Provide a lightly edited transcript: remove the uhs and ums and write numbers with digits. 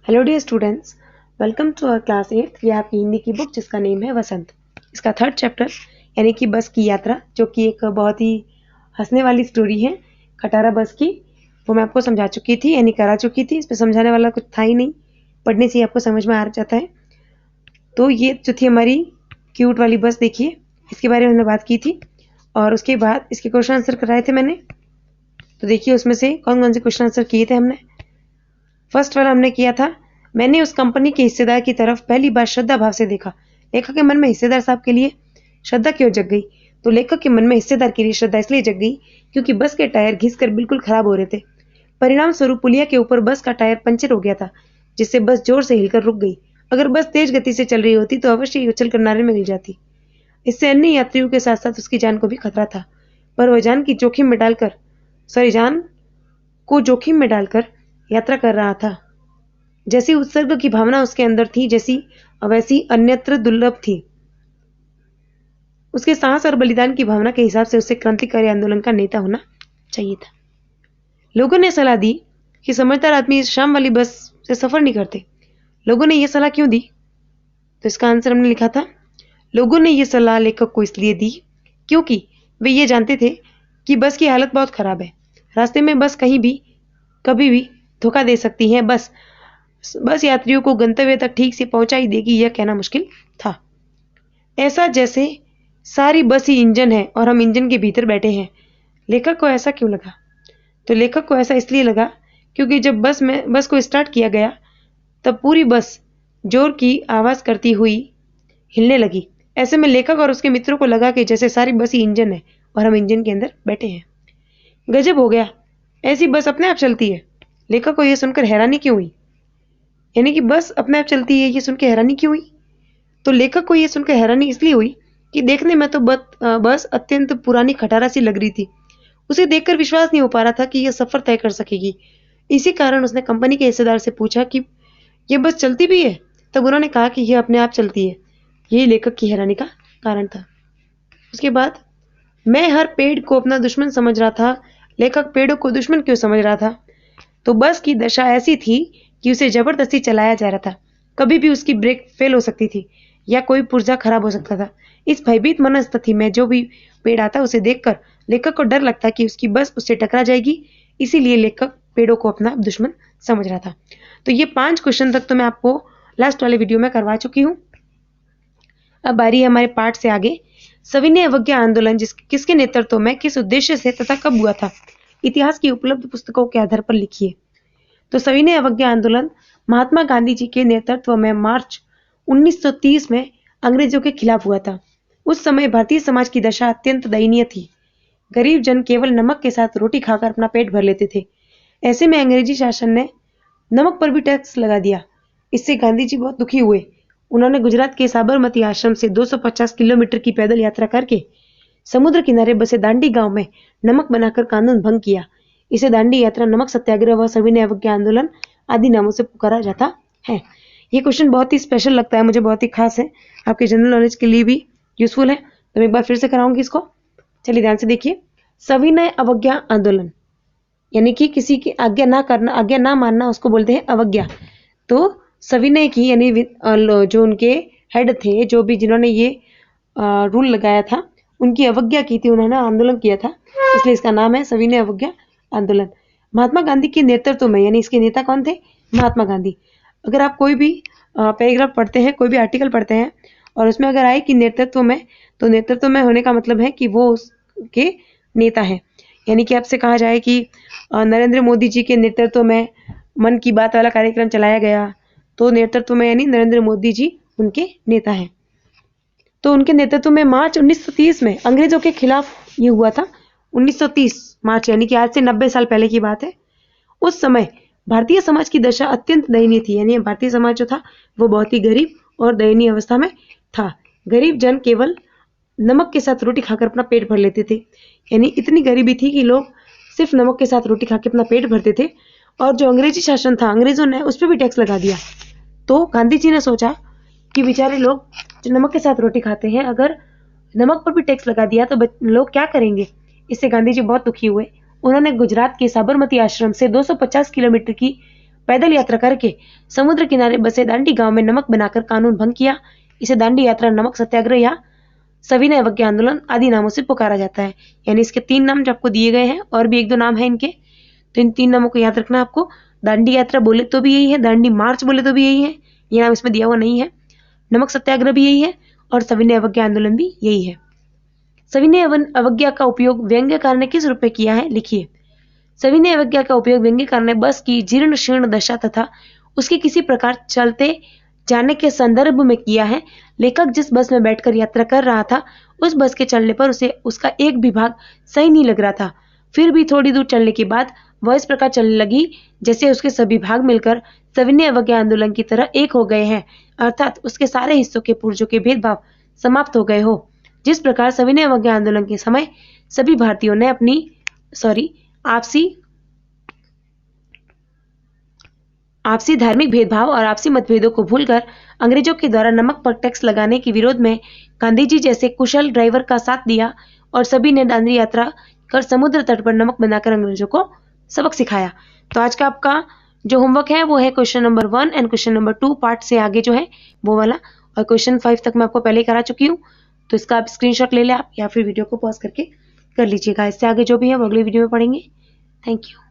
Hello dear students, welcome to our class 8। ये आपकी हिंदी की बुक जिसका नेम है वसंत। इसका थर्ड चैप्टर यानी कि बस की यात्रा, जो कि एक बहुत ही हंसने वाली स्टोरी है खटारा बस की, वो मैं आपको समझा चुकी थी यानी करा चुकी थी। इस पर समझाने वाला कुछ था ही नहीं, पढ़ने से ही आपको समझ में आ जाता है। तो ये जो थी हमारी क्यूट वाली बस, देखिए इसके बारे में हमने बात की थी और उसके बाद इसके क्वेश्चन आंसर कराए थे मैंने। तो देखिए उसमें से कौन कौन से क्वेश्चन आंसर किए थे हमने। फर्स्ट वाला हमने किया था, मैंने उस कंपनी के हिस्सेदार की तरफ पहली बार श्रद्धा भाव से देखा। लेखक के मन में हिस्सेदार साहब के लिए श्रद्धा क्यों जग गई? तो लेखक के मन में हिस्सेदार के लिए श्रद्धा इसलिए जग गई क्योंकि बस के टायर घिसकर बिल्कुल खराब हो रहे थे। परिणाम स्वरूप पुलिया के ऊपर बस का टायर पंचर हो गया था, जिससे बस जोर से हिलकर रुक गई। अगर बस तेज गति से चल रही होती तो अवश्य ही उछलकर नाले में गिर जाती। इससे अन्य यात्रियों के साथ साथ उसकी जान को भी खतरा था, पर वह जान को जोखिम में डालकर यात्रा कर रहा था। जैसी उत्सर्ग की भावना उसके अंदर थी, वैसी अन्यत्र दुर्लभ थी। उसके साहस और बलिदान की भावना के हिसाब से उसे क्रांतिकारी आंदोलन का नेता होना चाहिए था। लोगों ने सलाह दी कि समझदार आदमी इस शाम वाली बस से सफर नहीं करते। लोगों ने यह सलाह क्यों दी? तो इसका आंसर हमने लिखा था, लोगों ने यह सलाह लेखक को इसलिए दी क्योंकि वे ये जानते थे कि बस की हालत बहुत खराब है। रास्ते में बस कभी भी धोखा दे सकती है। बस यात्रियों को गंतव्य तक ठीक से पहुंचा ही देगी, यह कहना मुश्किल था। ऐसा जैसे सारी बस ही इंजन है और हम इंजन के भीतर बैठे हैं। लेखक को ऐसा क्यों लगा? तो लेखक को ऐसा इसलिए लगा क्योंकि जब बस को स्टार्ट किया गया तब पूरी बस जोर की आवाज करती हुई हिलने लगी। ऐसे में लेखक और उसके मित्रों को लगा कि जैसे सारी बस ही इंजन है और हम इंजन के अंदर बैठे हैं। गजब हो गया, ऐसी बस अपने आप चलती है। लेखक को यह सुनकर हैरानी क्यों हुई? यानी कि बस अपने आप चलती है, ये सुन के हैरानी क्यों हुई? तो लेखक को ये सुनकर हैरानी इसलिए हुई कि देखने में तो बस अत्यंत पुरानी खटारा सी लग रही थी। उसे देखकर विश्वास नहीं हो पा रहा था कि यह सफर तय कर सकेगी। इसी कारण उसने कंपनी के हिस्सेदार से पूछा कि यह बस चलती भी है? तब उन्होंने कहा कि यह अपने आप चलती है। यही लेखक की हैरानी का कारण था। उसके बाद, मैं हर पेड़ को अपना दुश्मन समझ रहा था। लेखक पेड़ों को दुश्मन क्यों समझ रहा था? तो बस की दशा ऐसी थी कि उसे जबरदस्ती चलाया जा रहा था। कभी भी उसकी ब्रेक फेल हो सकती थी या कोई पुर्जा खराब हो सकता था। इस भयभीत मनस्थिति में जो भी पेड़ आता उसे देखकर लेखक को डर लगता कि उसकी बस उससे टकरा जाएगी। इसीलिए लेखक पेड़ों को अपना दुश्मन समझ रहा था। तो ये 5 क्वेश्चन तक तो मैं आपको लास्ट वाले वीडियो में करवा चुकी हूँ। अब बारी है हमारे पाठ से आगे। सविनय अवज्ञा आंदोलन किसके नेतृत्व में, किस उद्देश्य से तथा कब हुआ था? इतिहास की उपलब्ध पुस्तकों के आधार पर लिखिए। तो सविनय अवज्ञा आंदोलन महात्मा गांधी जी के नेतृत्व में मार्च 1930 में अंग्रेजों के खिलाफ हुआ था। उस समय भारतीय समाज की दशा अत्यंत दयनीय थी। गरीब जन केवल नमक के साथ रोटी खाकर अपना पेट भर लेते थे। ऐसे में अंग्रेजी शासन ने नमक पर भी टैक्स लगा दिया। इससे गांधी जी बहुत दुखी हुए। उन्होंने गुजरात के साबरमती आश्रम से 250 किलोमीटर की पैदल यात्रा करके समुद्र किनारे बसे दांडी गांव में नमक बनाकर कानून भंग किया। इसे दांडी यात्रा, नमक सत्याग्रह व सविनय अवज्ञा आंदोलन आदि नामों से पुकारा जाता है। ये क्वेश्चन बहुत ही स्पेशल लगता है मुझे, बहुत ही खास है, आपके जनरल नॉलेज के लिए भी यूजफुल है। तो मैं एक बार फिर से कराऊंगी इसको। चलिए ध्यान से देखिए। सविनय अवज्ञा आंदोलन यानी कि किसी की आज्ञा ना करना, आज्ञा ना मानना, उसको बोलते हैं अवज्ञा। तो सविनय की यानी जो उनके हेड थे, जो भी जिन्होंने ये रूल लगाया था, उनकी अवज्ञा की थी, उन्होंने आंदोलन किया था, इसलिए इसका नाम है सविनय अवज्ञा आंदोलन। महात्मा गांधी के नेतृत्व में, यानी इसके नेता कौन थे? महात्मा गांधी। अगर आप कोई भी पैराग्राफ पढ़ते हैं, कोई भी आर्टिकल पढ़ते हैं और उसमें अगर आए कि नेतृत्व में, तो नेतृत्व में होने का मतलब है कि वो उसके नेता है। यानी कि आपसे कहा जाए कि नरेंद्र मोदी जी के नेतृत्व में मन की बात वाला कार्यक्रम चलाया गया, तो नेतृत्व में यानी नरेंद्र मोदी जी उनके नेता हैं। तो उनके नेतृत्व में मार्च 1930 में अंग्रेजों के खिलाफ ये हुआ था। 1930 मार्च, यानी कि आज से 90 साल पहले की बात है। उस समय भारतीय समाज की दशा अत्यंत दयनीय थी, यानी भारतीय समाज जो था वो बहुत ही गरीब और दयनीय अवस्था में था। गरीब जन केवल नमक के साथ रोटी खाकर अपना पेट भर लेते थे। यानी इतनी गरीबी थी कि लोग सिर्फ नमक के साथ रोटी खाकर अपना पेट भरते थे। और जो अंग्रेजी शासन था, अंग्रेजों ने उस पर भी टैक्स लगा दिया। तो गांधी जी ने सोचा कि बेचारे लोग जो नमक के साथ रोटी खाते हैं, अगर नमक पर भी टैक्स लगा दिया तो लोग क्या करेंगे? इससे गांधी जी बहुत दुखी हुए। उन्होंने गुजरात के साबरमती आश्रम से 250 किलोमीटर की पैदल यात्रा करके समुद्र किनारे बसे दांडी गांव में नमक बनाकर कानून भंग किया। इसे दांडी यात्रा, नमक सत्याग्रह या सविनय अवज्ञा आंदोलन आदि नामों से पुकारा जाता है। यानी इसके 3 नाम जो आपको दिए गए हैं, और भी 1-2 नाम है इनके, तो इन 3 नामों को याद रखना आपको। दांडी यात्रा बोले तो भी यही है, दांडी मार्च बोले तो भी यही है, ये नाम इसमें दिया हुआ नहीं है। नमक सत्याग्रह भी यही है और सविनय अवज्ञा आंदोलन भी यही है। सविनय अवज्ञा का उपयोग व्यंग्यकार ने किस रूप में किया है, लिखिए। सविनय अवज्ञा का उपयोग व्यंग्यकार ने बस की जीर्ण शीर्ण दशा तथा उसके किसी प्रकार चलते जाने के संदर्भ में किया है। लेखक जिस बस में बैठकर यात्रा कर रहा था, उस बस के चलने पर उसे उसका एक भी भाग सही नहीं लग रहा था। फिर भी थोड़ी दूर चलने के बाद वह इस प्रकार चलने लगी जैसे उसके सभी भाग मिलकर सविनय अवज्ञा आंदोलन की तरह एक हो गए हैं, अर्थात उसके सारे हिस्सों के पुर्जों के भेदभाव समाप्त हो गए हो। जिस प्रकार सविनय अवज्ञा आंदोलन के समय सभी भारतीयों ने आपसी धार्मिक भेदभाव और आपसी मतभेदों को भूलकर अंग्रेजों के द्वारा नमक पर टैक्स लगाने के विरोध में गांधी जी जैसे कुशल ड्राइवर का साथ दिया और सभी ने दांडी यात्रा कर समुद्र तट पर नमक बनाकर अंग्रेजों को सबक सिखाया। तो आज का आपका जो होमवर्क है वो है question number 1 and question number 2 part से आगे जो है वो वाला, और क्वेश्चन 5 तक मैं आपको पहले ही करा चुकी हूँ। तो इसका आप स्क्रीनशॉट ले लें आप, या फिर वीडियो को पॉज करके कर लीजिएगा। इससे आगे जो भी है वो अगली वीडियो में पढ़ेंगे। Thank you.